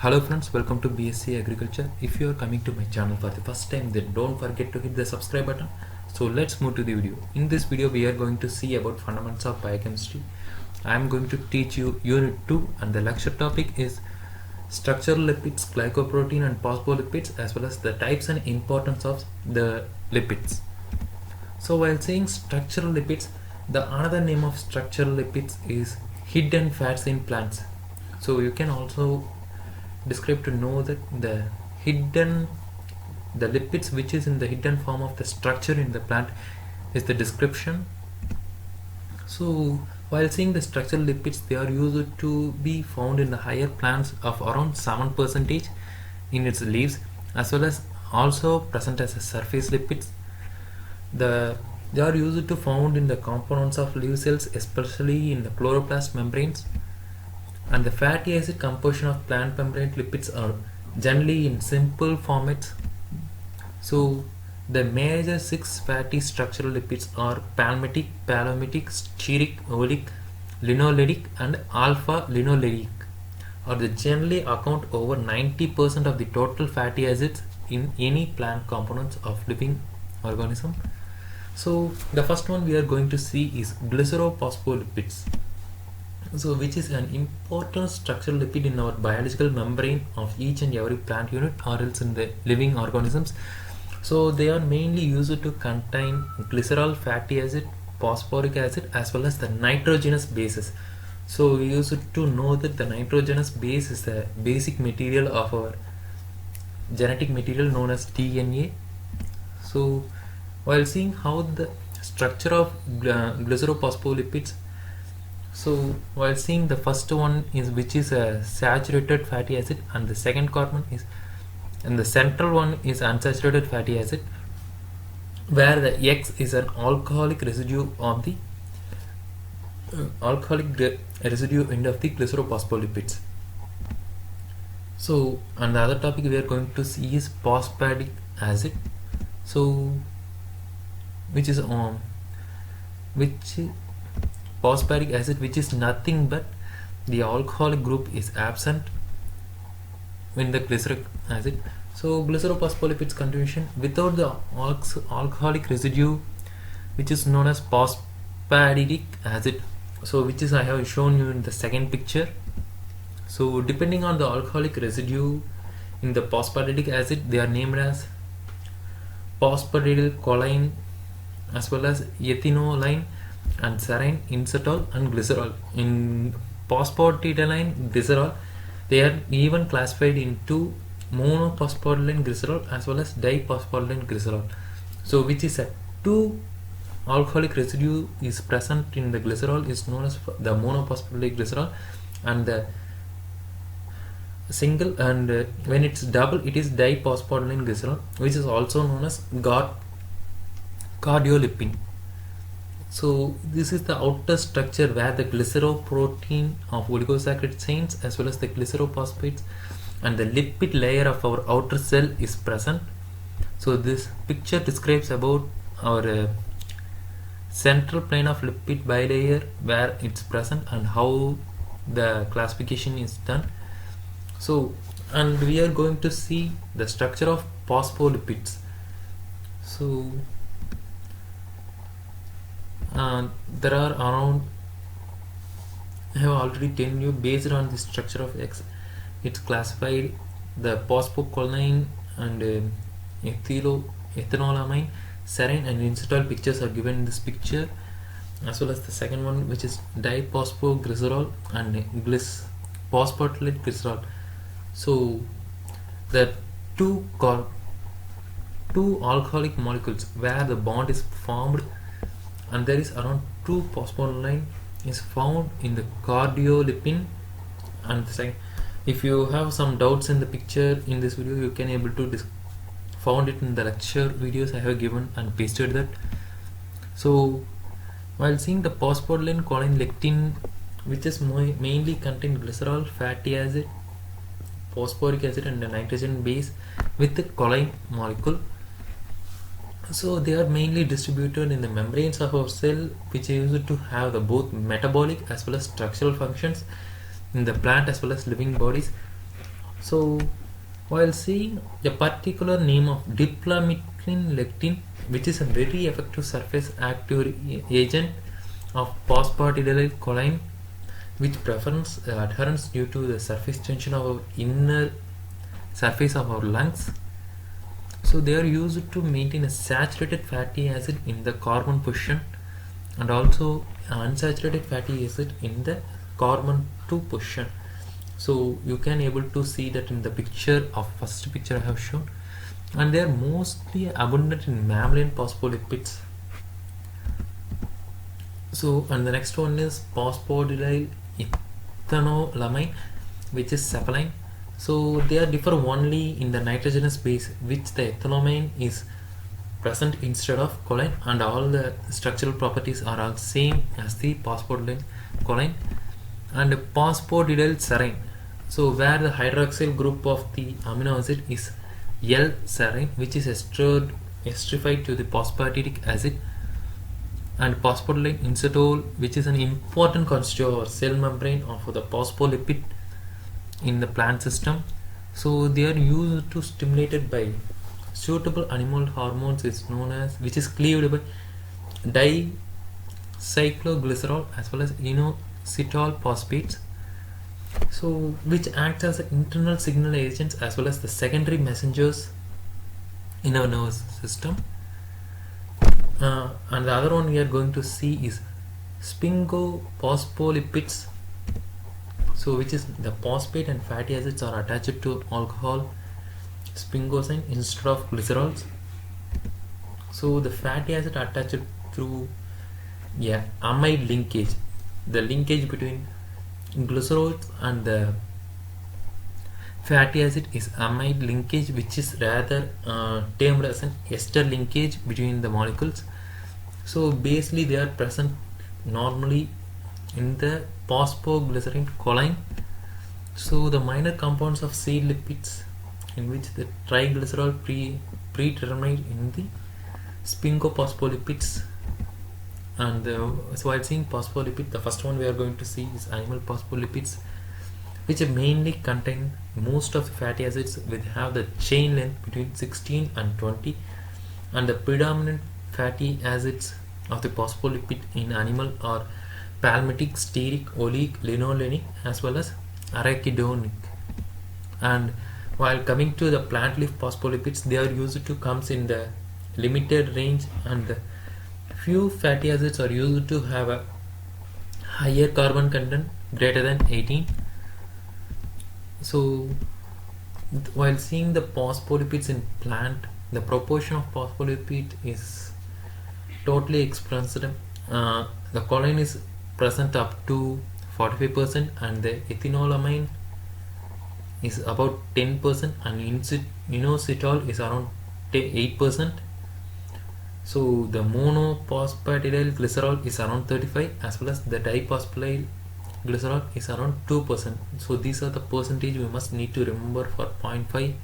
Hello friends, welcome to BSc Agriculture. If you are coming to my channel for the first time, then don't forget to hit the subscribe button. So let's move to the video. In this video we are going to see about fundamentals of biochemistry. I am going to teach you unit 2 and the lecture topic is structural lipids, glycoprotein and phospholipids, as well as the types and importance of the lipids. So while saying structural lipids, the another name of structural lipids is hidden fats in plants. So you can also describe to know that the lipids which is in the hidden form of the structure in the plant is the description. So while seeing the structural lipids, they are used to be found in the higher plants of around 7% in its leaves, as well as also present as a surface lipids. They are used to found in the components of leaf cells, especially in the chloroplast membranes. And the fatty acid composition of plant membrane lipids are generally in simple formats. So the major 6 fatty structural lipids are palmitic, palmitic, stearic, oleic, linoleic and alpha linoleic, or they generally account over 90% of the total fatty acids in any plant components of living organism. So the first one we are going to see is glycerophospholipids. So which is an important structural lipid in our biological membrane of each and every plant unit or else in the living organisms. So they are mainly used to contain glycerol, fatty acid, phosphoric acid, as well as the nitrogenous bases. So we used to know that the nitrogenous base is the basic material of our genetic material known as DNA. So while seeing how the structure of glycerophospholipids, so while seeing the first one is which is a saturated fatty acid, and the second carbon is, and the central one is unsaturated fatty acid, where the X is an alcoholic residue of the end of the glycerophospholipids. So another topic we are going to see is phosphoric acid. So which phosphoric acid, which is nothing but the alcoholic group is absent in the glyceric acid. So glycerophospholipids contribution without the alcoholic residue, which is known as phosphoric acid, so which is I have shown you in the second picture. So depending on the alcoholic residue in the phosphoric acid, they are named as phosphatidylcholine, as well as ethanoline and serine, inositol and glycerol. In phosphatidylcholine glycerol, they are even classified into monophosphatidylcholine glycerol as well as diphosphatidylcholine glycerol. So which is a 2 alcoholic residue is present in the glycerol is known as the monophosphatidylcholine glycerol, and the single, and when it's double it is diphosphatidylcholine glycerol, which is also known as cardiolipin. So this is the outer structure where the glyceroprotein of oligosaccharide chains as well as the glycerophosphates and the lipid layer of our outer cell is present. So this picture describes about our central plane of lipid bilayer where it's present and how the classification is done. So, and we are going to see the structure of phospholipids. So there are around, I have already told you, based on the structure of X, it's classified the phosphocholine and ethanolamine, serine and inositol pictures are given in this picture, as well as the second one which is diphosphoglycerol and phosphatidylcholine glycerol. So the two alcoholic molecules where the bond is formed, and there is around 2 phospholine is found in the cardiolipin. And if you have some doubts in the picture in this video, you can able to found it in the lecture videos I have given and pasted that. So while seeing the phosphatidylcholine lectin, which is mainly contain glycerol, fatty acid, phosphoric acid and a nitrogen base with the choline molecule. So they are mainly distributed in the membranes of our cell, which are used to have the both metabolic as well as structural functions in the plant as well as living bodies. So while seeing a particular name of diplamethyllectin, which is a very effective surface active agent of phosphatidyl choline, which prevents adherence due to the surface tension of our inner surface of our lungs. So they are used to maintain a saturated fatty acid in the carbon position and also unsaturated fatty acid in the carbon 2 position. So you can able to see that in the picture of first picture I have shown, and they are mostly abundant in mammalian phospholipids. So and the next one is phosphodidyl ethanolamine, which is cephaline. So they are differ only in the nitrogenous base, which the ethanolamine is present instead of choline, and all the structural properties are all same as the phosphodidyl choline. And phosphodidyl serine, so where the hydroxyl group of the amino acid is L-serine, which is esterified to the phosphatidic acid, and phosphodidyl inositol, which is an important constituent or cell membrane of the phospholipid in the plant system. So they are used to stimulated by suitable animal hormones is known as, which is cleaved by dicycloglycerol as well as inositol phosphates, so which act as internal signal agents as well as the secondary messengers in our nervous system. And the other one we are going to see is sphingophospholipid, so which is the phosphate and fatty acids are attached to alcohol sphingosine instead of glycerols. So the fatty acid attached through amide linkage, the linkage between glycerols and the fatty acid is amide linkage, which is rather termed as an ester linkage between the molecules. So basically they are present normally in the phosphoglycerine choline. So the minor compounds of seed lipids in which the triglycerol predetermined in the sphingophospholipid. And so while seeing phospholipid, the first one we are going to see is animal phospholipids, which mainly contain most of the fatty acids which have the chain length between 16 and 20, and the predominant fatty acids of the phospholipid in animal are palmitic, stearic, oleic, linolenic as well as arachidonic. And while coming to the plant leaf phospholipids, they are used to comes in the limited range, and the few fatty acids are used to have a higher carbon content greater than 18. So while seeing the phospholipids in plant, the proportion of phospholipid is totally expressed. The choline is present up to 45% and the ethanolamine is about 10% and inositol is around 8%. So the monophosphatidyl glycerol is around 35 as well as the diphosphoryl glycerol is around 2%. So these are the percentage we must need to remember for 0.5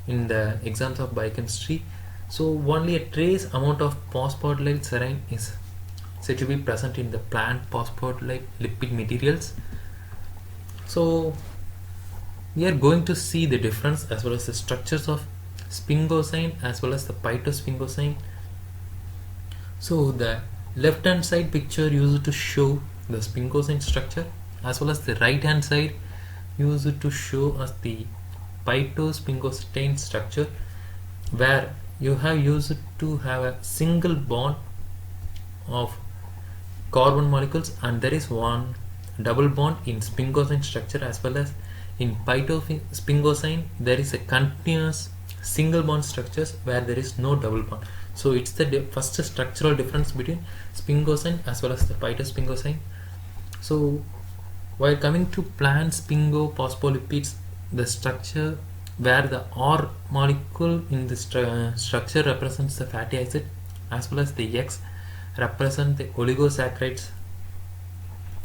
in the exams of biochemistry. So only a trace amount of phosphodidyl serine is said to be present in the plant phosphodidyl lipid materials. So we are going to see the difference as well as the structures of sphingosine as well as the phytosphingosine. So the left hand side picture used to show the sphingosine structure as well as the right hand side used to show us the phytosphingosine structure, where you have used to have a single bond of carbon molecules and there is one double bond in sphingosine structure, as well as in phytosphingosine there is a continuous single bond structures where there is no double bond. So it's the first structural difference between sphingosine as well as the phytosphingosine. So while coming to plant sphingospholipids, the structure where the R molecule in the structure represents the fatty acid as well as the X represent the oligosaccharides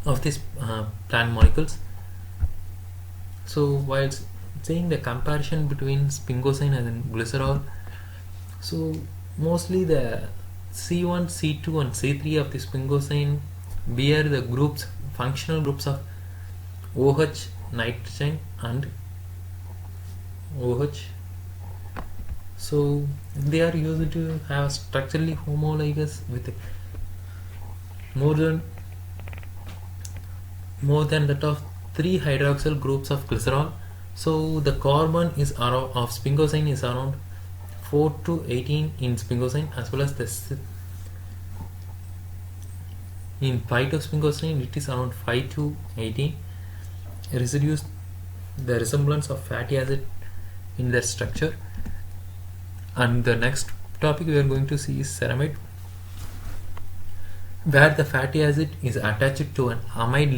of these plant molecules. So while saying the comparison between sphingosine and glycerol, so mostly the C1, C2 and C3 of the sphingosine bear the groups, functional groups of OH, nitrogen and OH. So they are used to have structurally homologous with more than that of 3 hydroxyl groups of glycerol. So the carbon is around of sphingosine is around 4 to 18 in sphingosine, as well as in phytosphingosine it is around 5 to 18. Residues the resemblance of fatty acid in their structure. And the next topic we are going to see is ceramide, where the fatty acid is attached to an amide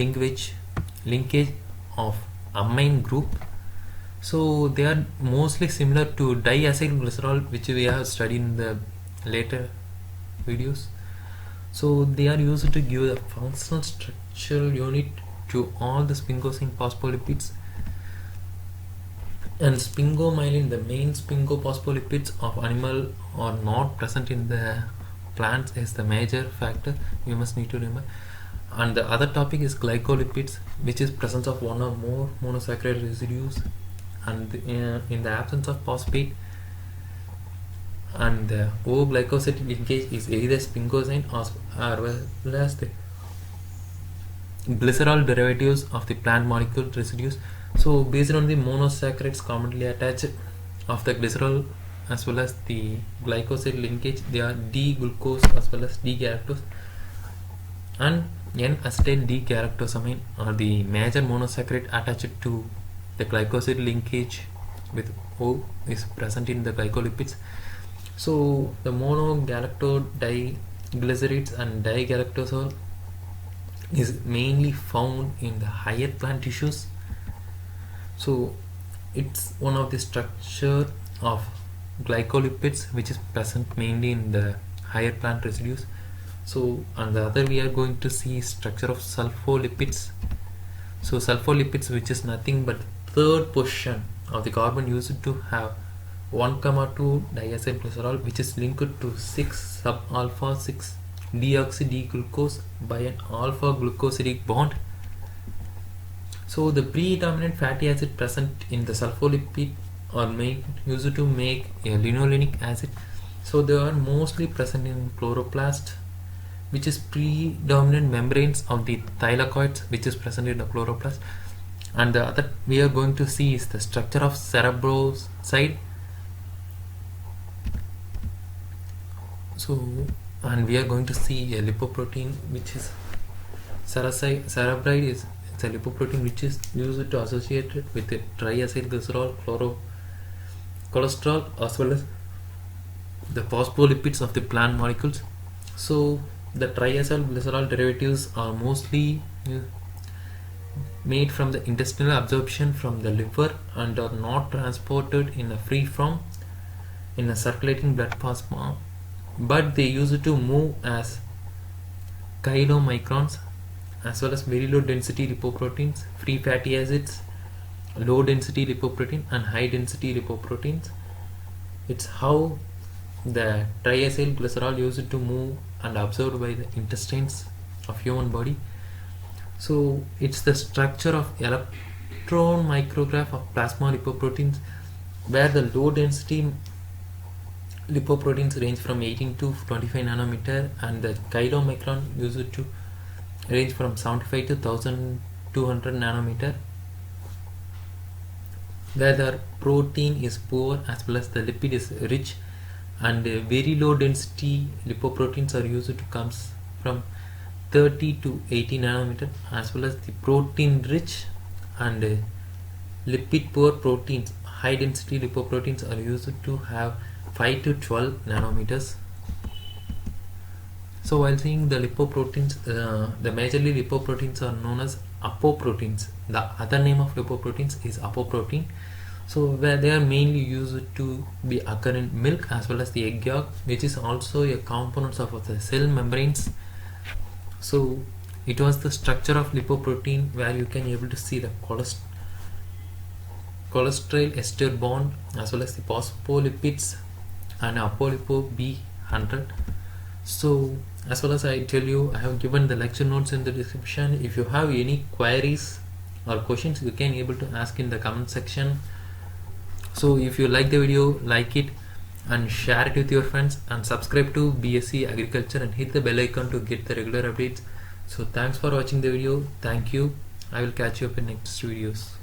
linkage of amine group. So they are mostly similar to diacyl glycerol, which we have studied in the later videos. So they are used to give a functional structural unit to all the sphingosine phospholipids. And sphingomyelin, the main sphingophospholipid of animal, are not present in the plants is the major factor you must need to remember. And the other topic is glycolipids, which is presence of one or more monosaccharide residues, and in the absence of phosphate. And the O-glycoside linkage is either sphingosine or well as the glycerol derivatives of the plant molecule residues. So based on the monosaccharides commonly attached of the glycerol as well as the glycoside linkage, they are D-glucose as well as D-galactose, and N-acetyl D-galactosamine are the major monosaccharide attached to the glycoside linkage with O is present in the glycolipids. So the monogalactodiglycerides and digalactosol is mainly found in the higher plant tissues. So it's one of the structure of glycolipids which is present mainly in the higher plant residues. So on the other we are going to see structure of sulfolipids. So sulfolipids, which is nothing but third position of the carbon, used to have 1,2 diacylglycerol, which is linked to 6 sub alpha 6 deoxy D-glucose by an alpha glucosidic bond. So the predominant fatty acid present in the sulfolipid are used to make a linolenic acid. So they are mostly present in chloroplast, which is predominant membranes of the thylakoids, which is present in the chloroplast. And the other we are going to see is the structure of cerebroside. So, and we are going to see a lipoprotein, which is cerebride is a lipoprotein which is used to associate it with the triacylglycerol, cholesterol, as well as the phospholipids of the plant molecules. So the triacylglycerol derivatives are mostly made from the intestinal absorption from the liver and are not transported in a free form in a circulating blood plasma, but they used to move as chylomicrons, as well as very low density lipoproteins, free fatty acids, low density lipoprotein, and high density lipoproteins. It's how the triacylglycerol used to move and absorbed by the intestines of human body. So it's the structure of electron micrograph of plasma lipoproteins, where the low density lipoproteins range from 18 to 25 nanometer, and the chylomicron used to range from 75 to 1200 nanometer, where the protein is poor as well as the lipid is rich, and very low density lipoproteins are used to comes from 30 to 80 nanometer, as well as the protein rich and lipid poor proteins, high density lipoproteins, are used to have 5 to 12 nanometers. So while seeing the lipoproteins, the majorly lipoproteins are known as apoproteins. The other name of lipoproteins is apoprotein. So where they are mainly used to be occur in milk as well as the egg yolk, which is also a component of the cell membranes. So it was the structure of lipoprotein where you can able to see the cholesterol ester bond as well as the phospholipids and apolipo B100. So as well as I tell you, I have given the lecture notes in the description. If you have any queries or questions, you can able to ask in the comment section, So if you like the video, like it and share it with your friends, and subscribe to BSc Agriculture and hit the bell icon to get the regular updates. So thanks for watching the video. Thank you. I will catch you up in next videos.